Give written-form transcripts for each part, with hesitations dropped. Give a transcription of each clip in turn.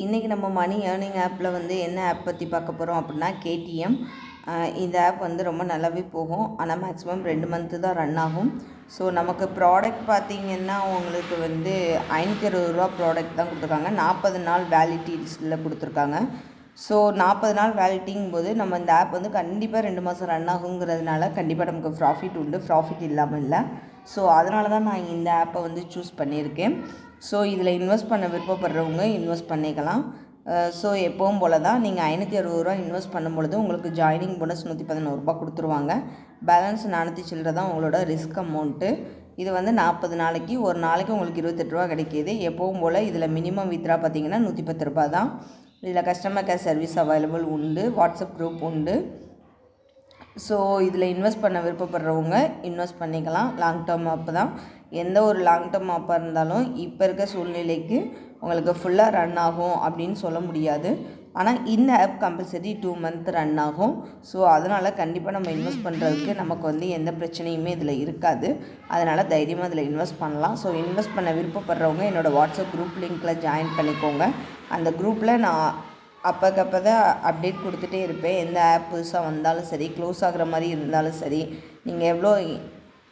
இன்றைக்கி நம்ம மணி ஏர்னிங் ஆப்பில் வந்து என்ன ஆப் பற்றி பார்க்க போகிறோம் அப்படின்னா கேடிஎம். இந்த ஆப் வந்து ரொம்ப நல்லாவே போகும். ஆனால் மேக்ஸிமம் 2 மந்த்து தான் ரன் ஆகும். ஸோ நமக்கு ப்ராடக்ட் பார்த்திங்கன்னா உங்களுக்கு வந்து 560 ரூபா ப்ராடக்ட் தான் கொடுத்துருக்காங்க. 40 நாள் வேலிடிட்டி லிஸ்ட்டில் கொடுத்துருக்காங்க. ஸோ 40 நாள் வேலிட்டிங்கும் போது நம்ம இந்த ஆப் வந்து கண்டிப்பாக 2 மாதம் ரன் ஆகுங்கிறதுனால கண்டிப்பாக நமக்கு ப்ராஃபிட் உண்டு, ப்ராஃபிட் இல்லாமல் இல்லை. ஸோ அதனால தான் நான் இந்த ஆப்பை வந்து சூஸ் பண்ணியிருக்கேன். ஸோ இதில் இன்வெஸ்ட் பண்ண விருப்பப்படுறவங்க இன்வெஸ்ட் பண்ணிக்கலாம். ஸோ எப்பவும் போல் தான் நீங்கள் 560 ரூபா இன்வெஸ்ட் பண்ணும்பொழுது உங்களுக்கு ஜாயினிங் போனஸ் 111 ரூபா கொடுத்துருவாங்க. பேலன்ஸ் 400 சில்லரை தான் உங்களோட ரிஸ்க் அமௌண்ட்டு. இது வந்து 40 நாளைக்கு, ஒரு நாளைக்கு உங்களுக்கு 28 ரூபா கிடைக்கிது. எப்பவும் போல் இதில் மினிமம் வித்ரா பார்த்திங்கன்னா 110 ரூபா தான். இதில் கஸ்டமர் கேர் சர்வீஸ் அவைலபிள் உண்டு, வாட்ஸ்அப் குரூப் உண்டு. ஸோ இதில் இன்வெஸ்ட் பண்ண விருப்பப்படுறவங்க இன்வெஸ்ட் பண்ணிக்கலாம். லாங் டேர்ம் ஆப் தான். எந்த ஒரு லாங் டேர்ம் ஆப்பாக இருந்தாலும் இப்போ இருக்க சூழ்நிலைக்கு உங்களுக்கு ஃபுல்லாக ரன் ஆகும் அப்படின்னு சொல்ல முடியாது. ஆனால் இந்த ஆப் கம்பல்சரி 2 மந்த் ரன் ஆகும். ஸோ அதனால் கண்டிப்பாக நம்ம இன்வெஸ்ட் பண்ணுறதுக்கு நமக்கு வந்து எந்த பிரச்சனையுமே இதில் இருக்காது. அதனால் தைரியமாக இதில் இன்வெஸ்ட் பண்ணலாம். ஸோ இன்வெஸ்ட் பண்ண விருப்பப்படுறவங்க என்னோடய வாட்ஸ்அப் குரூப் லிங்க்கில் ஜாயின் பண்ணிக்கோங்க. அந்த குரூப்பில் நான் அப்போக்கப்போ தான் அப்டேட் கொடுத்துட்டே இருப்பேன். எந்த ஆப் புதுசாக வந்தாலும் சரி, க்ளோஸ் ஆகிற மாதிரி இருந்தாலும் சரி, நீங்கள் எவ்வளோ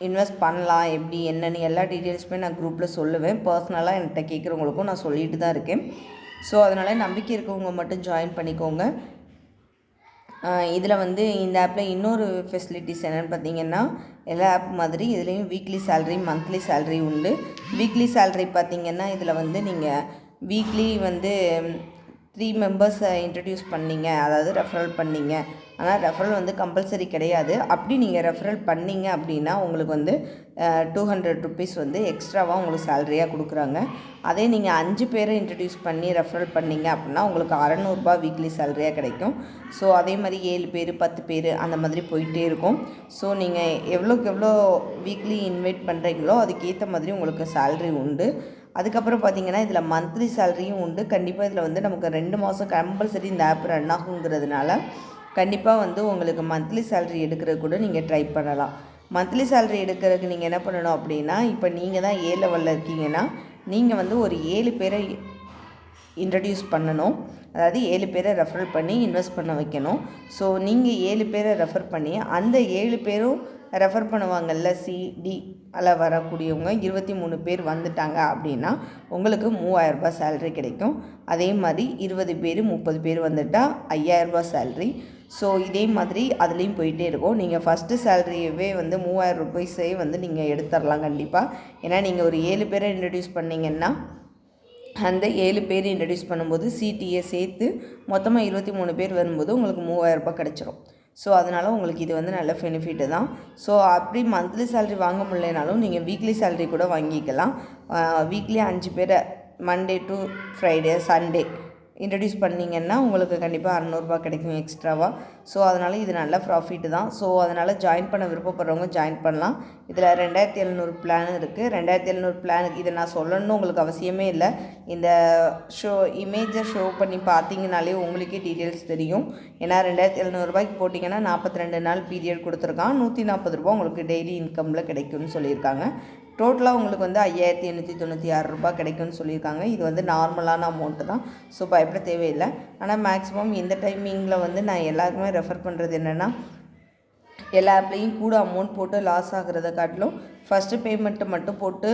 இன்வெஸ்ட் பண்ணலாம், எப்படி என்னென்னு எல்லா டீட்டெயில்ஸுமே நான் குரூப்பில் சொல்லுவேன். பர்சனலாக என்கிட்ட கேட்குறவங்களுக்கும் நான் சொல்லிட்டு தான் இருக்கேன். ஸோ அதனால் நம்பிக்கை இருக்கவங்க மட்டும் ஜாயின் பண்ணிக்கோங்க. இதில் வந்து இந்த ஆப்பில் இன்னொரு ஃபெசிலிட்டிஸ் என்னென்னு பார்த்தீங்கன்னா, எல்லா ஆப் மாதிரி இதுலேயும் வீக்லி சேலரி, மந்த்லி சேலரி உண்டு. வீக்லி சேலரி பார்த்திங்கன்னா இதில் வந்து நீங்கள் வீக்லி வந்து 3 மெம்பர்ஸை இன்ட்ரடியூஸ் பண்ணிங்க, அதாவது ரெஃபரல் பண்ணிங்க. ஆனால் ரெஃபரல் வந்து கம்பல்சரி கிடையாது. அப்படி நீங்கள் ரெஃபரல் பண்ணிங்க அப்படின்னா உங்களுக்கு வந்து 200 ருபீஸ் வந்து எக்ஸ்ட்ராவாக உங்களுக்கு சேலரியாக கொடுக்குறாங்க. அதே நீங்கள் 5 பேரை இன்ட்ரடியூஸ் பண்ணி ரெஃபரல் பண்ணிங்க அப்படின்னா உங்களுக்கு 600 ரூபா வீக்லி சேலரியாக கிடைக்கும். ஸோ அதே மாதிரி 7 பேர் 10 பேர் அந்த மாதிரி போயிட்டே இருக்கும். ஸோ நீங்கள் எவ்வளோக்கு எவ்வளோ வீக்லி இன்வைட் பண்ணுறீங்களோ அதுக்கேற்ற மாதிரி உங்களுக்கு சேலரி உண்டு. அதுக்கப்புறம் பார்த்திங்கன்னா இதில் மந்த்லி சேலரியும் உண்டு. கண்டிப்பாக இதில் வந்து நமக்கு 2 மாதம் கம்பல்சரி இந்த ஆப் ரன் ஆகுங்கிறதுனால கண்டிப்பாக வந்து உங்களுக்கு மந்த்லி சேலரி எடுக்கிறது கூட நீங்கள் ட்ரை பண்ணலாம். மந்த்லி சேலரி எடுக்கிறதுக்கு நீங்கள் என்ன பண்ணணும் அப்படின்னா, இப்போ நீங்கள் தான் A லெவலில் இருக்கீங்கன்னா நீங்கள் வந்து ஒரு 7 பேரை இன்ட்ரடியூஸ் பண்ணணும். அதாவது 7 பேரை ரெஃபர் பண்ணி இன்வெஸ்ட் பண்ண வைக்கணும். ஸோ நீங்கள் 7 பேரை ரெஃபர் பண்ணி அந்த 7 பேரும் ரெஃபர் பண்ணுவாங்கள்ல, CD அதில் வரக்கூடியவங்க 23 பேர் வந்துட்டாங்க அப்படின்னா உங்களுக்கு 3000 ரூபாய் சேலரி கிடைக்கும். அதே மாதிரி 20 பேர் 30 பேர் வந்துட்டால் 5000 ரூபாய் சேலரி. ஸோ இதே மாதிரி அதுலேயும் போயிட்டே இருக்கும். நீங்கள் ஃபஸ்ட்டு சேலரியவே வந்து 3000 ருபீஸே வந்து நீங்கள் எடுத்துடலாம் கண்டிப்பாக. ஏன்னா நீங்கள் ஒரு 7 பேரை இன்ட்ரடியூஸ் பண்ணிங்கன்னா அந்த 7 பேர் இன்ட்ரடியூஸ் பண்ணும்போது சிடியை சேர்த்து மொத்தமாக 23 பேர் வரும்போது உங்களுக்கு 3000 ரூபாய் கிடச்சிரும். ஸோ அதனால் உங்களுக்கு இது வந்து நல்ல பெனிஃபிட்டு தான். ஸோ அப்படி மந்த்லி சேலரி வாங்க முடியலனாலும் நீங்கள் வீக்லி சேலரி கூட வாங்கிக்கலாம். வீக்லி 5 பேரை Monday to Friday Sunday introduce பண்ணிங்கன்னா உங்களுக்கு கண்டிப்பாக 600 ரூபா கிடைக்கும் எக்ஸ்ட்ராவாக. ஸோ அதனால் இது நல்ல ப்ராஃபிட்டு தான். ஸோ அதனால் ஜாயின் பண்ண விருப்பப்படுறவங்க ஜாயின் பண்ணலாம். இதில் 2700 பிளான் இருக்குது. 2700 பிளானுக்கு இதை நான் சொல்லணும்னு உங்களுக்கு அவசியமே இல்லை. இந்த இமேஜை ஷோ பண்ணி பார்த்தீங்கனாலே உங்களுக்கே டீட்டெயில்ஸ் தெரியும். ஏன்னா 2700 ரூபாய்க்கு போட்டிங்கன்னா 42 நாள் பீரியட் கொடுத்துருக்கான். 140 ரூபா உங்களுக்கு டெய்லி இன்கமில் கிடைக்கும்னு சொல்லியிருக்காங்க. டோட்டலாக உங்களுக்கு வந்து 5896 ரூபா கிடைக்கும்னு சொல்லியிருக்காங்க. இது வந்து நார்மலான அமௌண்ட்டு தான். ஸோ பயப்பட தேவையில்லை. ஆனால் மேக்ஸிமம் இந்த டைமிங்கில் வந்து நான் எல்லாருக்குமே ரெஃபர் பண்ணுறது என்னென்னா, எல்லா ஆப்லேயும் கூட அமௌண்ட் போட்டு லாஸ் ஆகிறத காட்டிலும் ஃபஸ்ட்டு பேமெண்ட்டு மட்டும் போட்டு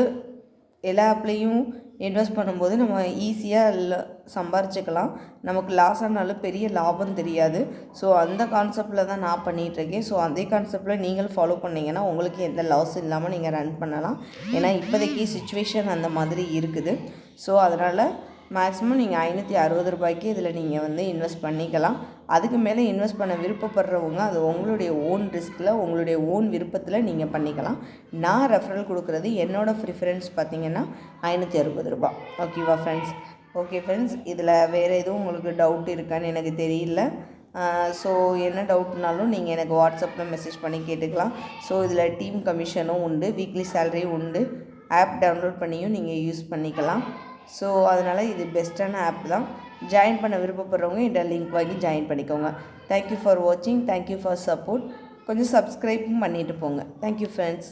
எல்லா ஆப்லேயும் இன்வெஸ்ட் பண்ணும்போது நம்ம ஈஸியாக சம்பாரிச்சிக்கலாம். நமக்கு லாஸ் ஆனாலும் பெரிய லாபம் தெரியாது. ஸோ அந்த கான்செப்டில் தான் நான் பண்ணிகிட்ருக்கேன். ஸோ அதே கான்செப்டில் நீங்களும் ஃபாலோ பண்ணிங்கன்னா உங்களுக்கு எந்த லாஸ் இல்லாமல் நீங்கள் ரன் பண்ணலாம். ஏன்னா இப்போதைக்கு சிச்சுவேஷன் அந்த மாதிரி இருக்குது. ஸோ அதனால் மேக்ஸிமம் நீங்கள் 560 ரூபாய்க்கு இதில் நீங்கள் வந்து இன்வெஸ்ட் பண்ணிக்கலாம். அதுக்கு மேலே இன்வெஸ்ட் பண்ண விருப்பப்படுறவங்க அது உங்களுடைய ஓன் ரிஸ்கில் உங்களுடைய ஓன் விருப்பத்தில் நீங்கள் பண்ணிக்கலாம். நான் ரெஃபரல் கொடுக்குறது என்னோடய ப்ரிஃபரன்ஸ் பார்த்திங்கன்னா 560 ரூபா. ஓகேவா ஃப்ரெண்ட்ஸ்? ஓகே ஃப்ரெண்ட்ஸ், இதில் வேறு எதுவும் உங்களுக்கு டவுட் இருக்கான்னு எனக்கு தெரியல. ஸோ என்ன டவுட்னாலும் நீங்கள் எனக்கு வாட்ஸ்அப்பில் மெசேஜ் பண்ணி கேட்டுக்கலாம். ஸோ இதில் டீம் கமிஷனும் உண்டு, வீக்லி சேலரியும் உண்டு. ஆப் டவுன்லோட் பண்ணியும் நீங்கள் யூஸ் பண்ணிக்கலாம். ஸோ அதனால் இது பெஸ்ட்டான ஆப் தான். ஜாயின் பண்ண விருப்பப்படுறவங்க இந்த லிங்க் வாங்கி ஜாயின் பண்ணிக்கோங்க. தேங்க்யூ ஃபார் வாட்சிங். Thank you for support. கொஞ்சம் சப்ஸ்கிரைப்பும் பண்ணிவிட்டு போங்க. Thank you friends.